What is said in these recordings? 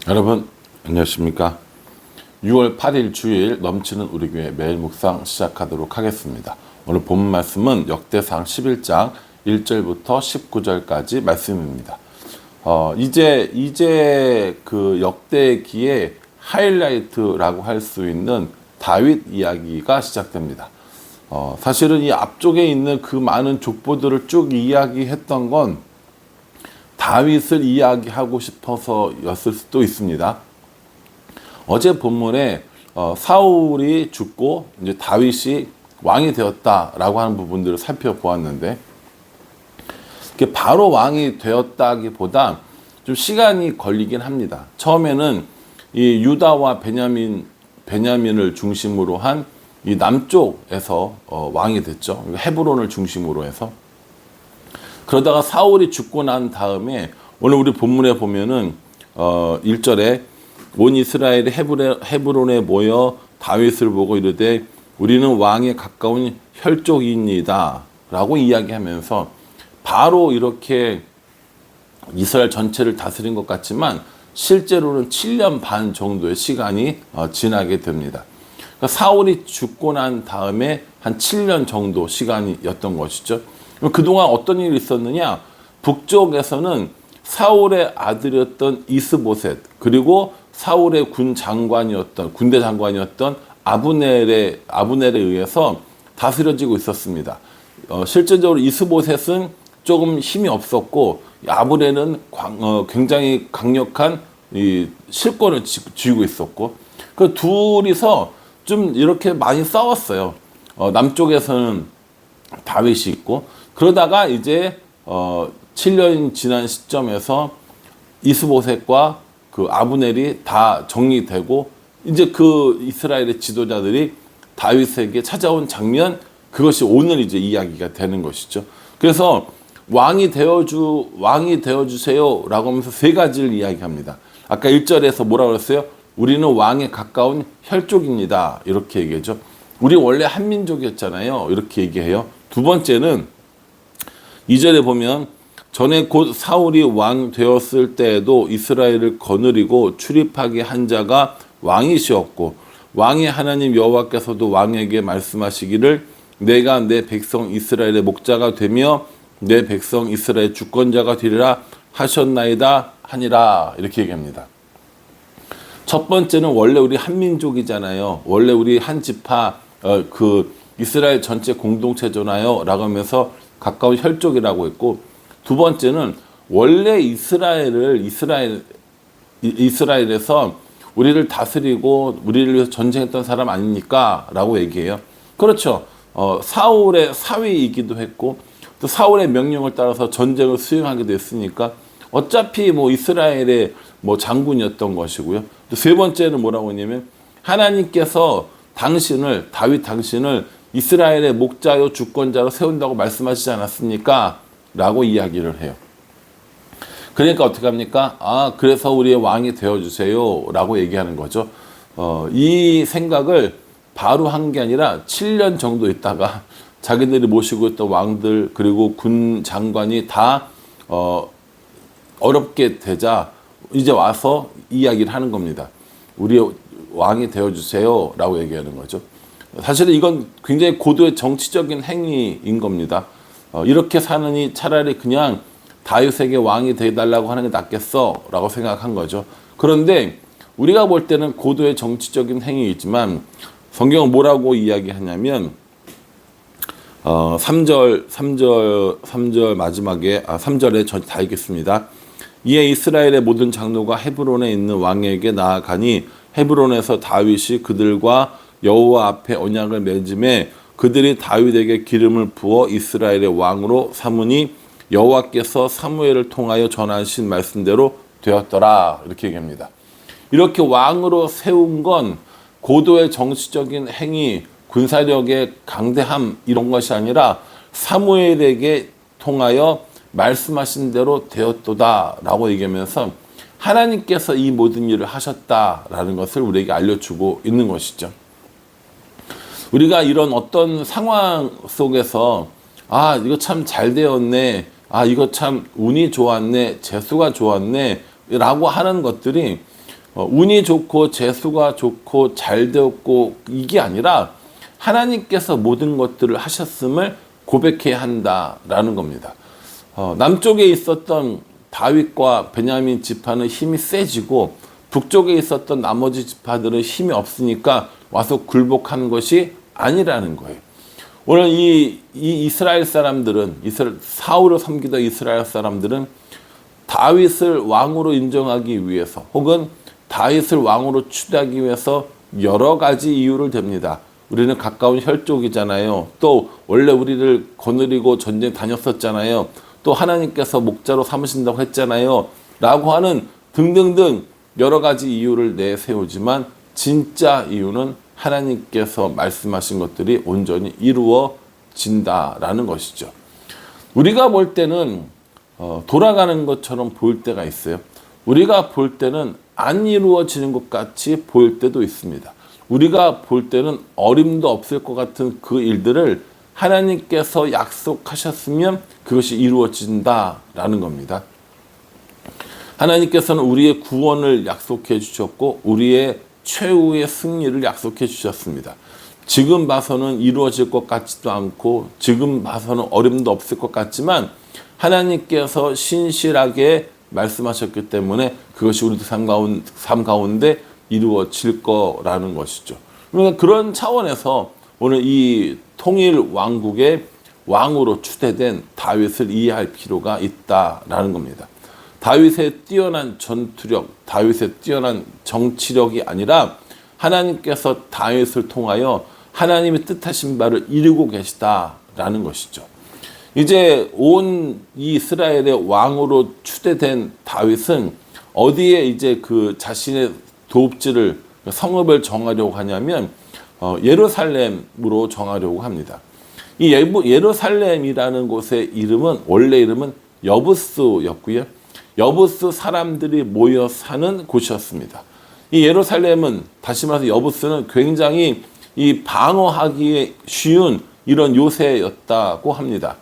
여러분 안녕하십니까? 6월 8일 주일 넘치는 우리 교회 매일 묵상 시작하도록 하겠습니다. 오늘 본 말씀은 역대상 11장 1절부터 19절까지 말씀입니다. 이제 그 역대기의 하이라이트라고 할 수 있는 다윗 이야기가 시작됩니다. 사실은 이 앞쪽에 있는 그 많은 족보들을 쭉 이야기했던 건 다윗을 이야기하고 싶어서였을 수도 있습니다. 어제 본문에 사울이 죽고 이제 다윗이 왕이 되었다라고 하는 부분들을 살펴보았는데, 바로 왕이 되었다기보다 좀 시간이 걸리긴 합니다. 처음에는 이 유다와 베냐민을 중심으로 한 이 남쪽에서 왕이 됐죠. 헤브론을 중심으로 해서. 그러다가 사울이 죽고 난 다음에 오늘 우리 본문에 보면은 1절에 온 이스라엘이 헤브론에 모여 다윗을 보고 이르되 우리는 왕에 가까운 혈족이니이다 라고 이야기하면서 바로 이렇게 이스라엘 전체를 다스린 것 같지만 실제로는 7년 반 정도의 시간이 지나게 됩니다. 그러니까 사울이 죽고 난 다음에 한 7년 정도 시간이었던 것이죠. 그동안 어떤 일이 있었느냐? 북쪽에서는 사울의 아들이었던 이스보셋, 그리고 사울의 군대 장관이었던 아브넬에 의해서 다스려지고 있었습니다. 실제적으로 이스보셋은 조금 힘이 없었고 아브넬은 굉장히 강력한 이 실권을 쥐고 있었고, 그 둘이서 좀 이렇게 많이 싸웠어요. 남쪽에서는 다윗이 있고, 그러다가 이제 7년 지난 시점에서 이스보셋과 그 아브넬이 다 정리되고 이제 그 이스라엘의 지도자들이 다윗에게 찾아온 장면, 그것이 오늘 이제 이야기가 되는 것이죠. 그래서 왕이 되어주세요라고 하면서 세 가지를 이야기합니다. 아까 1절에서 뭐라고 그랬어요? 우리는 왕에 가까운 혈족입니다. 이렇게 얘기하죠. 우리 원래 한민족이었잖아요. 이렇게 얘기해요. 두 번째는 2절에 보면 전에 곧 사울이 왕 되었을 때에도 이스라엘을 거느리고 출입하게 한 자가 왕이시었고 왕의 하나님 여호와께서도 왕에게 말씀하시기를 내가 내 백성 이스라엘의 목자가 되며 내 백성 이스라엘 주권자가 되리라 하셨나이다 하니라. 이렇게 얘기합니다. 첫 번째는 원래 우리 한민족이잖아요. 원래 우리 한 지파 그 이스라엘 전체 공동체잖아요 라고 하면서 가까운 혈족이라고 했고, 두 번째는 원래 이스라엘에서 우리를 다스리고 우리를 위해서 전쟁했던 사람 아닙니까? 라고 얘기해요. 그렇죠. 사울의 사위이기도 했고 또 사울의 명령을 따라서 전쟁을 수행하기도 했으니까 어차피 뭐 이스라엘의 뭐 장군이었던 것이고요. 또 세 번째는 뭐라고 했냐면 하나님께서 다윗 당신을 이스라엘의 목자요 주권자로 세운다고 말씀하시지 않았습니까? 라고 이야기를 해요. 그러니까 어떻게 합니까? 그래서 우리의 왕이 되어주세요 라고 얘기하는 거죠. 이 생각을 바로 한 게 아니라 7년 정도 있다가 자기들이 모시고 있던 왕들 그리고 군 장관이 다 어렵게 되자 이제 와서 이야기를 하는 겁니다. 우리 왕이 되어주세요 라고 얘기하는 거죠. 사실은 이건 굉장히 고도의 정치적인 행위인 겁니다. 이렇게 사느니 차라리 그냥 다윗에게 왕이 되어달라고 하는 게 낫겠어 라고 생각한 거죠. 그런데 우리가 볼 때는 고도의 정치적인 행위이지만 성경은 뭐라고 이야기하냐면 3절 마지막에 3절에 다 읽겠습니다. 이에 이스라엘의 모든 장로가 헤브론에 있는 왕에게 나아가니 헤브론에서 다윗이 그들과 여호와 앞에 언약을 맺음에 그들이 다윗에게 기름을 부어 이스라엘의 왕으로 삼으니 여호와께서 사무엘을 통하여 전하신 말씀대로 되었더라. 이렇게 얘기합니다. 이렇게 왕으로 세운 건 고도의 정치적인 행위, 군사력의 강대함 이런 것이 아니라 사무엘에게 통하여 말씀하신 대로 되었도다 라고 얘기하면서 하나님께서 이 모든 일을 하셨다라는 것을 우리에게 알려주고 있는 것이죠. 우리가 이런 어떤 상황 속에서 이거 참 잘 되었네, 이거 참 운이 좋았네, 재수가 좋았네 라고 하는 것들이 운이 좋고 재수가 좋고 잘 되었고 이게 아니라 하나님께서 모든 것들을 하셨음을 고백해야 한다라는 겁니다. 남쪽에 있었던 다윗과 베냐민 지파는 힘이 세지고 북쪽에 있었던 나머지 지파들은 힘이 없으니까 와서 굴복하는 것이 아니라는 거예요. 오늘 이 이스라엘 사람들은 사울을 섬기던 이스라엘 사람들은 다윗을 왕으로 인정하기 위해서 혹은 다윗을 왕으로 추대하기 위해서 여러 가지 이유를 댑니다. 우리는 가까운 혈족이잖아요. 또 원래 우리를 거느리고 전쟁 다녔었잖아요. 또 하나님께서 목자로 삼으신다고 했잖아요. 라고 하는 등등등 여러 가지 이유를 내세우지만 진짜 이유는 하나님께서 말씀하신 것들이 온전히 이루어진다라는 것이죠. 우리가 볼 때는 돌아가는 것처럼 보일 때가 있어요. 우리가 볼 때는 안 이루어지는 것 같이 보일 때도 있습니다. 우리가 볼 때는 어림도 없을 것 같은 그 일들을 하나님께서 약속하셨으면 그것이 이루어진다라는 겁니다. 하나님께서는 우리의 구원을 약속해 주셨고 우리의 최후의 승리를 약속해 주셨습니다. 지금 봐서는 이루어질 것 같지도 않고 지금 봐서는 어림도 없을 것 같지만 하나님께서 신실하게 말씀하셨기 때문에 그것이 우리 삶 가운데 이루어질 거라는 것이죠. 그러니까 그런 차원에서 오늘 이 통일 왕국의 왕으로 추대된 다윗을 이해할 필요가 있다라는 겁니다. 다윗의 뛰어난 전투력, 다윗의 뛰어난 정치력이 아니라 하나님께서 다윗을 통하여 하나님의 뜻하신 바를 이루고 계시다라는 것이죠. 이제 온 이스라엘의 왕으로 추대된 다윗은 어디에 이제 그 자신의 도읍지를 성읍을 정하려고 하냐면 예루살렘으로 정하려고 합니다. 이 예루살렘이라는 곳의 이름은 원래 이름은 여부스였고요. 여부스 사람들이 모여 사는 곳이었습니다. 이 예루살렘은 다시 말해서 여부스는 굉장히 이 방어하기에 쉬운 이런 요새였다고 합니다.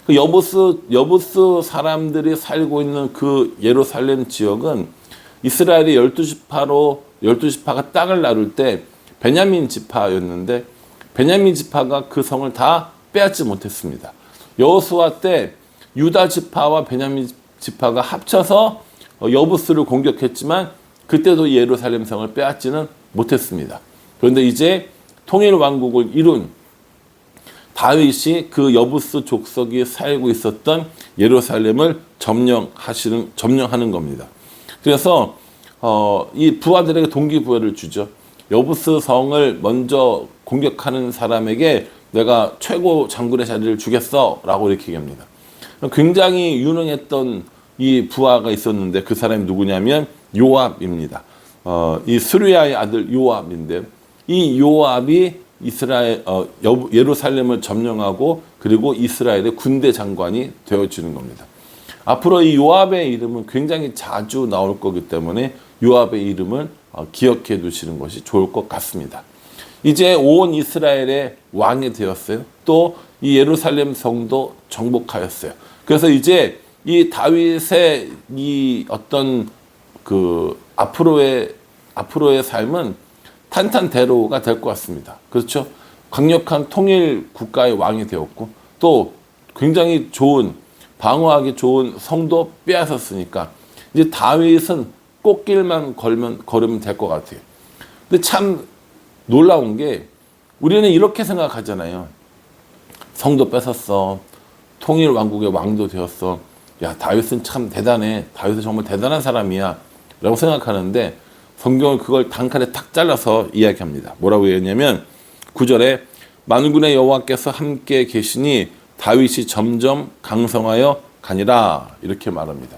그 여부스 사람들이 살고 있는 그 예루살렘 지역은 이스라엘의 12지파가 땅을 나눌 때 베냐민 지파였는데 베냐민 지파가 그 성을 다 빼앗지 못했습니다. 여호수아 때 유다 지파와 베냐민 지파가 합쳐서 여부스를 공격했지만 그때도 예루살렘 성을 빼앗지는 못했습니다. 그런데 이제 통일 왕국을 이룬 다윗이 그 여부스 족속이 살고 있었던 예루살렘을 점령하는 겁니다. 그래서 이 부하들에게 동기부여를 주죠. 여부스 성을 먼저 공격하는 사람에게 내가 최고 장군의 자리를 주겠어 라고 이렇게 얘기합니다. 굉장히 유능했던 이 부하가 있었는데 그 사람이 누구냐면 요압입니다. 이 스루야의 아들 요압인데 이 요압이 예루살렘을 점령하고 그리고 이스라엘의 군대 장관이 되어지는 겁니다. 앞으로 이 요압의 이름은 굉장히 자주 나올 거기 때문에 요압의 이름을 기억해 두시는 것이 좋을 것 같습니다. 이제 온 이스라엘의 왕이 되었어요. 또 이 예루살렘 성도 정복하였어요. 그래서 이제 이 다윗의 이 어떤 그 앞으로의 삶은 탄탄대로가 될 것 같습니다. 그렇죠? 강력한 통일 국가의 왕이 되었고 또 굉장히 좋은 방어하기 좋은 성도 빼앗았으니까 이제 다윗은 꽃길만 걸으면 될 것 같아요. 근데 참 놀라운 게 우리는 이렇게 생각하잖아요. 성도 뺏었어. 통일 왕국의 왕도 되었어. 야, 다윗은 참 대단해. 다윗은 정말 대단한 사람이야. 라고 생각하는데 성경은 그걸 단칼에 탁 잘라서 이야기합니다. 뭐라고 얘기했냐면 9절에 만군의 여호와께서 함께 계시니 다윗이 점점 강성하여 가니라 이렇게 말합니다.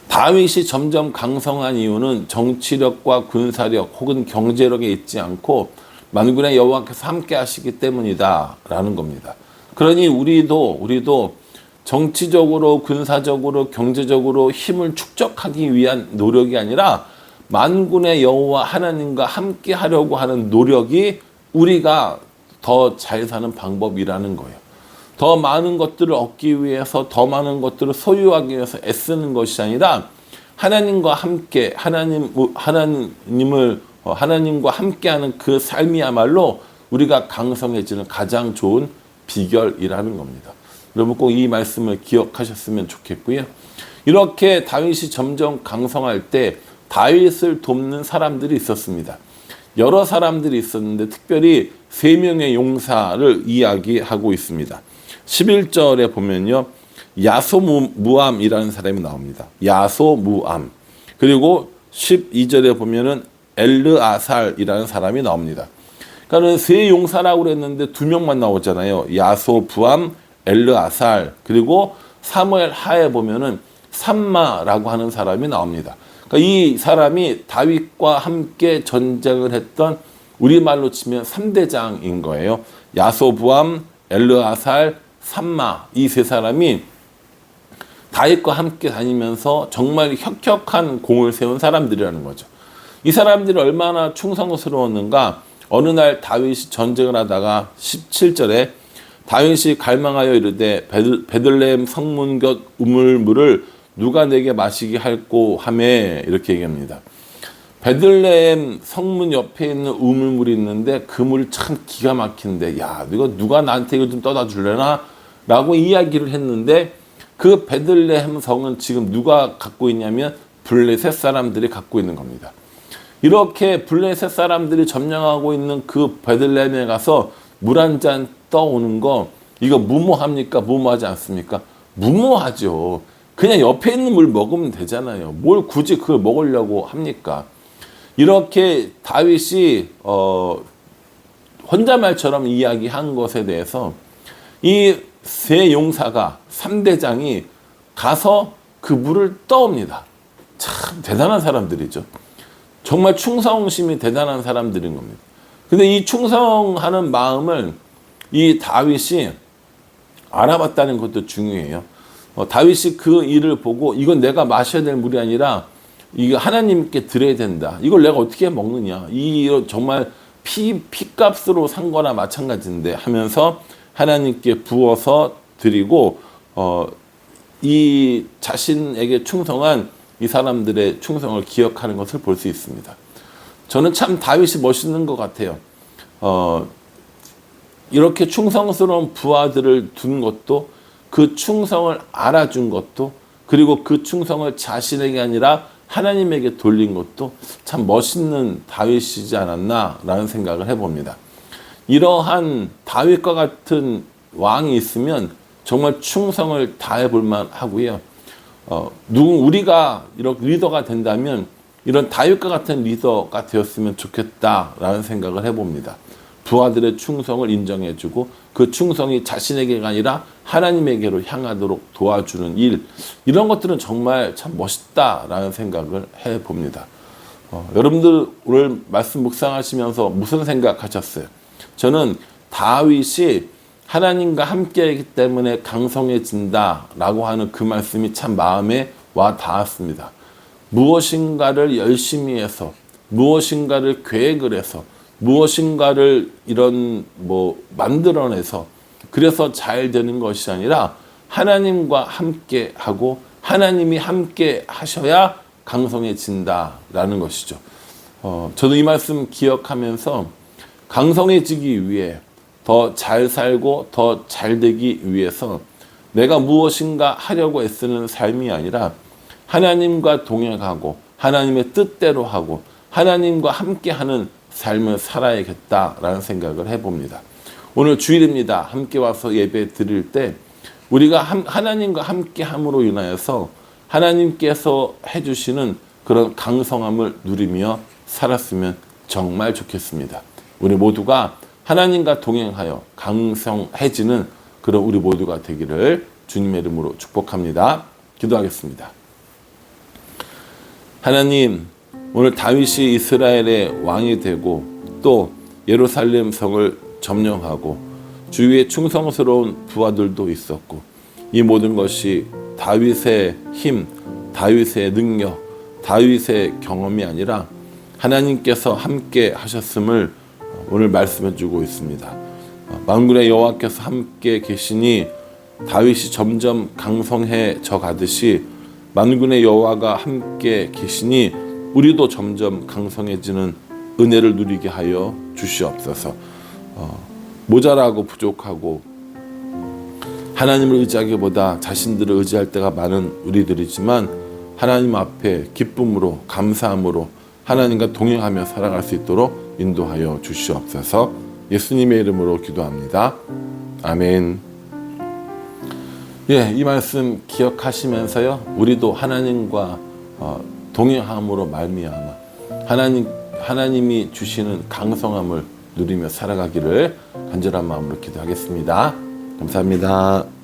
다윗이 점점 강성한 이유는 정치력과 군사력 혹은 경제력에 있지 않고 만군의 여호와께서 함께 하시기 때문이다 라는 겁니다. 그러니 우리도 정치적으로 군사적으로 경제적으로 힘을 축적하기 위한 노력이 아니라 만군의 여호와 하나님과 함께 하려고 하는 노력이 우리가 더 잘 사는 방법이라는 거예요. 더 많은 것들을 얻기 위해서 더 많은 것들을 소유하기 위해서 애쓰는 것이 아니라 하나님과 함께 하나님과 함께하는 그 삶이야말로 우리가 강성해지는 가장 좋은 비결이라는 겁니다. 여러분 꼭 이 말씀을 기억하셨으면 좋겠고요. 이렇게 다윗이 점점 강성할 때 다윗을 돕는 사람들이 있었습니다. 여러 사람들이 있었는데 특별히 3명의 용사를 이야기하고 있습니다. 11절에 보면요. 야소무암이라는 사람이 나옵니다. 야소무암. 그리고 12절에 보면은 엘르아살이라는 사람이 나옵니다. 그러니까 세 용사라고 그랬는데 2명만 나오잖아요. 야소부암, 엘르아살. 그리고 사무엘 하에 보면은 삼마라고 하는 사람이 나옵니다. 그러니까 이 사람이 다윗과 함께 전쟁을 했던 우리말로 치면 3대장인 거예요. 야소부암, 엘르아살, 삼마. 이 세 사람이 다윗과 함께 다니면서 정말 혁혁한 공을 세운 사람들이라는 거죠. 이 사람들이 얼마나 충성스러웠는가. 어느 날 다윗이 전쟁을 하다가 17절에 다윗이 갈망하여 이르되 베들레헴 성문 곁 우물물을 누가 내게 마시게 할꼬 하매 이렇게 얘기합니다. 베들레헴 성문 옆에 있는 우물물이 있는데 그 물이 참 기가 막힌데 야 이거 누가 나한테 이거 좀 떠다 줄래나? 라고 이야기를 했는데 그 베들레헴 성은 지금 누가 갖고 있냐면 블레셋 사람들이 갖고 있는 겁니다. 이렇게 블레셋 사람들이 점령하고 있는 그 베들레헴에 가서 물 한 잔 떠오는 거 이거 무모합니까? 무모하지 않습니까? 무모하죠. 그냥 옆에 있는 물 먹으면 되잖아요. 뭘 굳이 그걸 먹으려고 합니까? 이렇게 다윗이 혼잣말처럼 이야기한 것에 대해서 이 세 용사가 3대장이 가서 그 물을 떠옵니다. 참 대단한 사람들이죠. 정말 충성심이 대단한 사람들인 겁니다. 근데 이 충성하는 마음을 이 다윗이 알아봤다는 것도 중요해요. 다윗이 그 일을 보고 이건 내가 마셔야 될 물이 아니라 이거 하나님께 드려야 된다. 이걸 내가 어떻게 먹느냐. 이 정말 피값으로 산 거나 마찬가지인데 하면서 하나님께 부어서 드리고 이 자신에게 충성한 이 사람들의 충성을 기억하는 것을 볼 수 있습니다. 저는 참 다윗이 멋있는 것 같아요. 이렇게 충성스러운 부하들을 둔 것도 그 충성을 알아준 것도 그리고 그 충성을 자신에게 아니라 하나님에게 돌린 것도 참 멋있는 다윗이지 않았나라는 생각을 해봅니다. 이러한 다윗과 같은 왕이 있으면 정말 충성을 다해볼 만하고요. 우리가 이렇게 리더가 된다면 이런 다윗과 같은 리더가 되었으면 좋겠다라는 생각을 해봅니다. 부하들의 충성을 인정해주고 그 충성이 자신에게가 아니라 하나님에게로 향하도록 도와주는 일, 이런 것들은 정말 참 멋있다라는 생각을 해봅니다. 여러분들 오늘 말씀 묵상하시면서 무슨 생각하셨어요? 저는 다윗이 하나님과 함께하기 때문에 강성해진다라고 하는 그 말씀이 참 마음에 와 닿았습니다. 무엇인가를 열심히 해서 무엇인가를 계획을 해서 무엇인가를 만들어내서 그래서 잘 되는 것이 아니라 하나님과 함께 하고 하나님이 함께 하셔야 강성해진다라는 것이죠. 저도 이 말씀 기억하면서 강성해지기 위해 더 잘 살고 더 잘 되기 위해서 내가 무엇인가 하려고 애쓰는 삶이 아니라 하나님과 동행하고 하나님의 뜻대로 하고 하나님과 함께하는 삶을 살아야겠다라는 생각을 해봅니다. 오늘 주일입니다. 함께 와서 예배 드릴 때 우리가 하나님과 함께함으로 인하여서 하나님께서 해주시는 그런 강성함을 누리며 살았으면 정말 좋겠습니다. 우리 모두가 하나님과 동행하여 강성해지는 그런 우리 모두가 되기를 주님의 이름으로 축복합니다. 기도하겠습니다. 하나님, 오늘 다윗이 이스라엘의 왕이 되고 또 예루살렘 성을 점령하고 주위에 충성스러운 부하들도 있었고 이 모든 것이 다윗의 힘, 다윗의 능력, 다윗의 경험이 아니라 하나님께서 함께 하셨음을 오늘 말씀해 주고 있습니다. 만군의 여호와께서 함께 계시니 다윗이 점점 강성해져 가듯이 만군의 여호와가 함께 계시니 우리도 점점 강성해지는 은혜를 누리게 하여 주시옵소서. 모자라고 부족하고 하나님을 의지하기보다 자신들을 의지할 때가 많은 우리들이지만 하나님 앞에 기쁨으로 감사함으로 하나님과 동행하며 살아갈 수 있도록 인도하여 주시옵소서. 예수님의 이름으로 기도합니다. 아멘. 이 말씀 기억하시면서요, 우리도 하나님과 동행함으로 말미암아 하나님이 주시는 강성함을 누리며 살아가기를 간절한 마음으로 기도하겠습니다. 감사합니다.